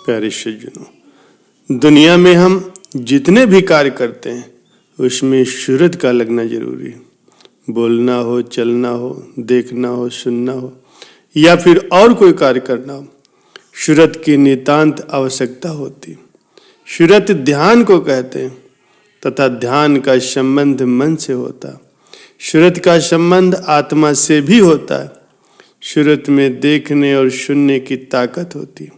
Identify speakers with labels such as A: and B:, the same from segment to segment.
A: प्यारे सज्जनों, दुनिया में हम जितने भी कार्य करते हैं उसमें सूरत का लगना जरूरी है। बोलना हो, चलना हो, देखना हो, सुनना हो या फिर और कोई कार्य करना हो, सूरत की नितांत आवश्यकता होती है। सूरत ध्यान को कहते हैं तथा ध्यान का संबंध मन से होता है। सूरत का संबंध आत्मा से भी होता है। सूरत में देखने और सुनने की ताकत होती है।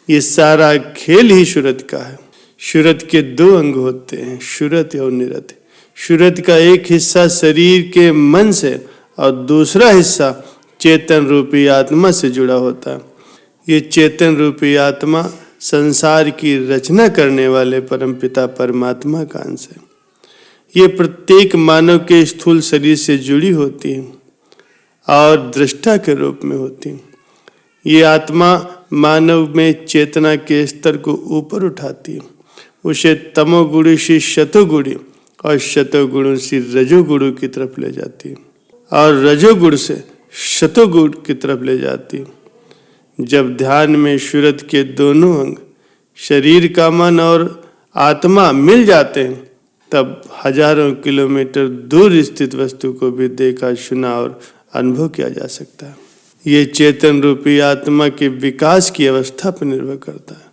A: ये सारा खेल ही सूरत का है। सूरत के दो अंग होते हैं, सूरत और निरत। सूरत का एक हिस्सा शरीर के मन से और दूसरा हिस्सा चेतन रूपी आत्मा से जुड़ा होता है। ये चेतन रूपी आत्मा संसार की रचना करने वाले परमपिता परमात्मा का अंश है। ये प्रत्येक मानव के स्थूल शरीर से जुड़ी होती है और दृष्टा के रूप में होती है। ये आत्मा मानव में चेतना के स्तर को ऊपर उठाती है, उसे तमोगुणी से शतोगुणी और शतोगुणों से रजोगुण की तरफ ले जाती है और रजोगुण से शतोगुण की तरफ ले जाती है। जब ध्यान में सूरत के दोनों अंग शरीर का मन और आत्मा मिल जाते हैं तब हजारों किलोमीटर दूर स्थित वस्तु को भी देखा, सुना और अनुभव किया जा सकता है। ये चेतन रूपी आत्मा के विकास की अवस्था पर निर्भर करता है।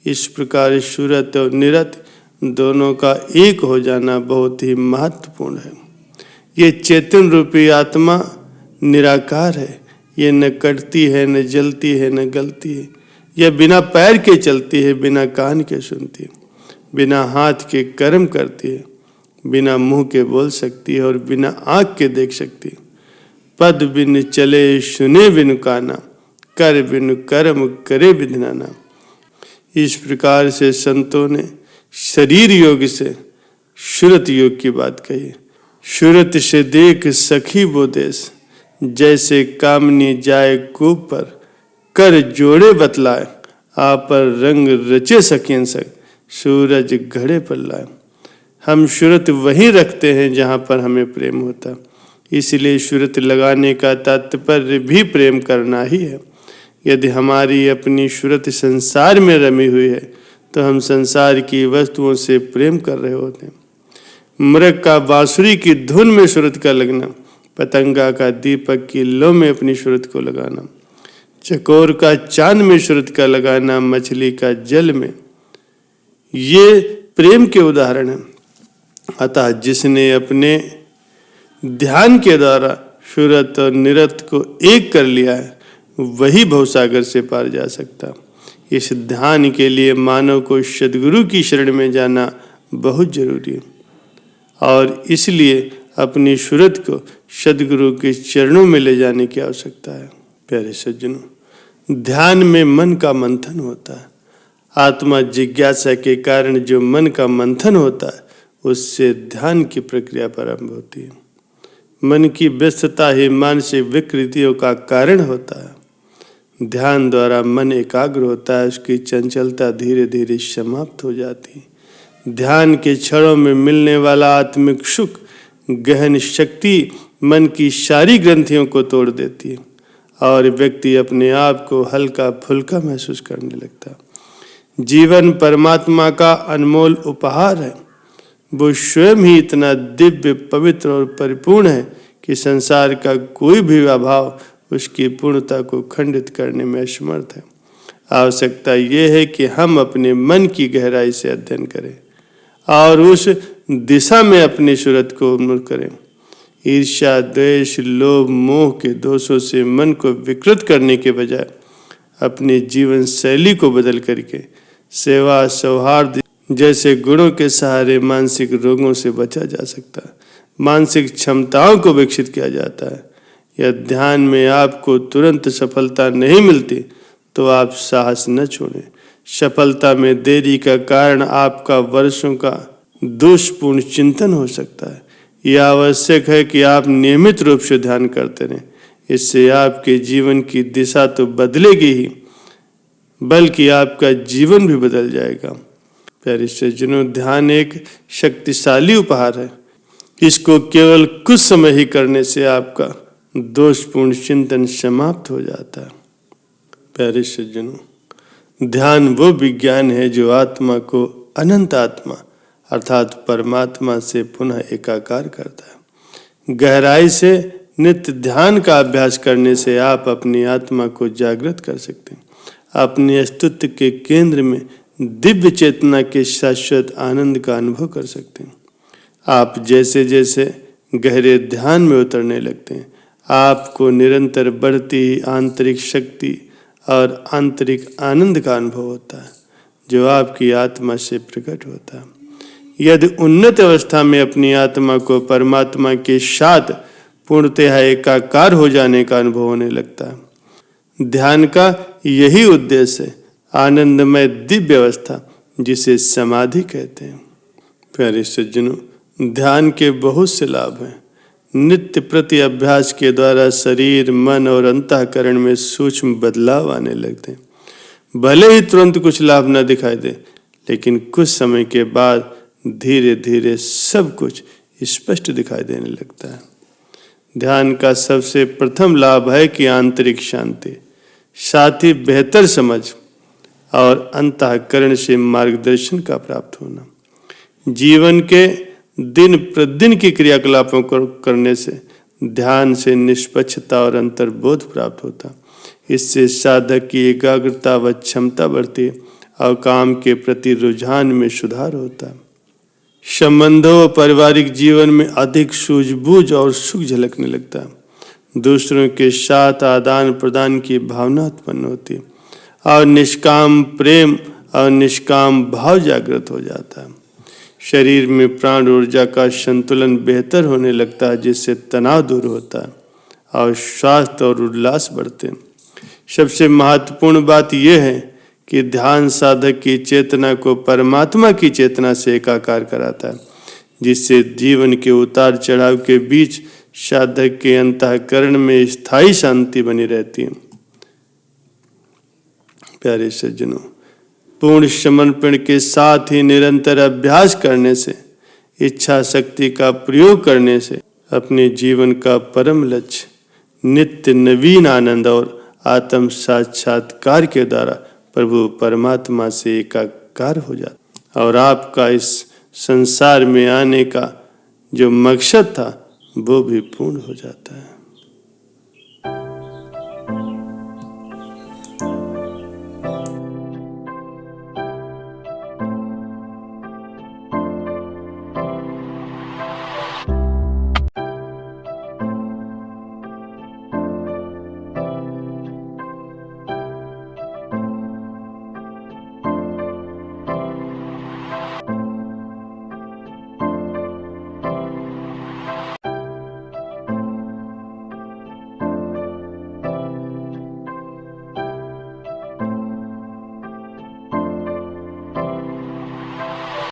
A: इस प्रकार सूरत और निरत दोनों का एक हो जाना बहुत ही महत्वपूर्ण है। ये चेतन रूपी आत्मा निराकार है। ये न कटती है, न जलती है, न गलती है। यह बिना पैर के चलती है, बिना कान के सुनती है, बिना हाथ के कर्म करती है, बिना मुंह के बोल सकती है और बिना आँख के देख सकती है। पद बिन चले सुने बिन काना, कर बिन कर्म करे बिन नाना। इस प्रकार से संतों ने शरीर योग से सूरत योग की बात कही। सूरत से देख सखी वो देश, जैसे कामनी जाए कूप पर, कर जोड़े बतलाए, आप पर रंग रचे सकें सक, सूरज घड़े पर लाए। हम सूरत वहीं रखते हैं जहाँ पर हमें प्रेम होता, इसलिए सूरत लगाने का तात्पर्य भी प्रेम करना ही है। यदि हमारी अपनी सूरत संसार में रमी हुई है तो हम संसार की वस्तुओं से प्रेम कर रहे होते हैं। मृग का बांसुरी की धुन में सूरत का लगना, पतंगा का दीपक की लौ में अपनी सूरत को लगाना, चकोर का चांद में सूरत का लगाना, मछली का जल में, ये प्रेम के उदाहरण हैं। अतः जिसने अपने ध्यान के द्वारा सूरत और निरत को एक कर लिया है वही भवसागर से पार जा सकता। इस ध्यान के लिए मानव को सद्गुरु की शरण में जाना बहुत जरूरी है और इसलिए अपनी सूरत को सद्गुरु के चरणों में ले जाने की आवश्यकता है। प्यारे सज्जनों, ध्यान में मन का मंथन होता है। आत्मा जिज्ञासा के कारण जो मन का मंथन होता है उससे ध्यान की प्रक्रिया प्रारंभ होती है। मन की व्यस्तता ही मानसिक विकृतियों का कारण होता है। ध्यान द्वारा मन एकाग्र होता है, उसकी चंचलता धीरे धीरे समाप्त हो जाती है। ध्यान के क्षणों में मिलने वाला आत्मिक सुख, गहन शक्ति मन की सारी ग्रंथियों को तोड़ देती है और व्यक्ति अपने आप को हल्का फुल्का महसूस करने लगता है। जीवन परमात्मा का अनमोल उपहार है। वो स्वयं ही इतना दिव्य, पवित्र और परिपूर्ण है कि संसार का कोई भी अभाव उसकी पूर्णता को खंडित करने में असमर्थ है। आवश्यकता यह है कि हम अपने मन की गहराई से अध्ययन करें और उस दिशा में अपनी सूरत को उन्मुख करें। ईर्ष्या, द्वेष, लोभ, मोह के दोषों से मन को विकृत करने के बजाय अपनी जीवन शैली को बदल करके सेवा, सौहार्द जैसे गुणों के सहारे मानसिक रोगों से बचा जा सकता है। मानसिक क्षमताओं को विकसित किया जाता है। यह ध्यान में आपको तुरंत सफलता नहीं मिलती तो आप साहस न छोड़ें। सफलता में देरी का कारण आपका वर्षों का दोषपूर्ण चिंतन हो सकता है। यह आवश्यक है कि आप नियमित रूप से ध्यान करते रहें। इससे आपके जीवन की दिशा तो बदलेगी ही बल्कि आपका जीवन भी बदल जाएगा। प्यारे सज्जनों, ध्यान एक शक्तिशाली उपहार है। इसको केवल कुछ समय ही करने से आपका दोषपूर्ण चिंतन समाप्त हो जाता है। प्यारे सज्जनों, ध्यान वो विज्ञान है जो आत्मा को अनंत आत्मा अर्थात परमात्मा से पुनः एकाकार करता है। गहराई से नित्य ध्यान का अभ्यास करने से आप अपनी आत्मा को जागृत कर सकते हैं। अपने अस्तित्व के केंद्र में दिव्य चेतना के शाश्वत आनंद का अनुभव कर सकते हैं। आप जैसे जैसे गहरे ध्यान में उतरने लगते हैं, आपको निरंतर बढ़ती आंतरिक शक्ति और आंतरिक आनंद का अनुभव होता है जो आपकी आत्मा से प्रकट होता है। यदि उन्नत अवस्था में अपनी आत्मा को परमात्मा के साथ पूर्णतः एकाकार हो जाने का अनुभव होने लगता है। ध्यान का यही उद्देश्य है, आनंदमय दिव्य अवस्था जिसे समाधि कहते हैं। प्यारे सज्जनों, ध्यान के बहुत से लाभ हैं। नित्य प्रति अभ्यास के द्वारा शरीर, मन और अंतःकरण में सूक्ष्म बदलाव आने लगते हैं। भले ही तुरंत कुछ लाभ न दिखाई दे, लेकिन कुछ समय के बाद धीरे धीरे सब कुछ स्पष्ट दिखाई देने लगता है। ध्यान का सबसे प्रथम लाभ है कि आंतरिक शांति, साथ ही बेहतर समझ और अंतःकरण से मार्गदर्शन का प्राप्त होना। जीवन के दिन प्रतिदिन की क्रियाकलापों को करने से ध्यान से निष्पक्षता और अंतर्बोध प्राप्त होता। इससे साधक की एकाग्रता व क्षमता बढ़ती है और काम के प्रति रुझान में सुधार होता है। संबंधों और पारिवारिक जीवन में अधिक सूझबूझ और सुख झलकने लगता है। दूसरों के साथ आदान प्रदान की भावना उत्पन्न होती है और निष्काम प्रेम और निष्काम भाव जागृत हो जाता है। शरीर में प्राण ऊर्जा का संतुलन बेहतर होने लगता है, जिससे तनाव दूर होता है और स्वास्थ्य और उल्लास बढ़ते हैं। सबसे महत्वपूर्ण बात यह है कि ध्यान साधक की चेतना को परमात्मा की चेतना से एकाकार कराता है, जिससे जीवन के उतार चढ़ाव के बीच साधक के अंतःकरण में स्थायी शांति बनी रहती है। प्यारे सज्जनों, पूर्ण समर्पण के साथ ही निरंतर अभ्यास करने से, इच्छा शक्ति का प्रयोग करने से अपने जीवन का परम लक्ष्य नित्य नवीन आनंद और आत्म साक्षात्कार के द्वारा प्रभु परमात्मा से एकाकार हो जाता और आपका इस संसार में आने का जो मकसद था वो भी पूर्ण हो जाता है।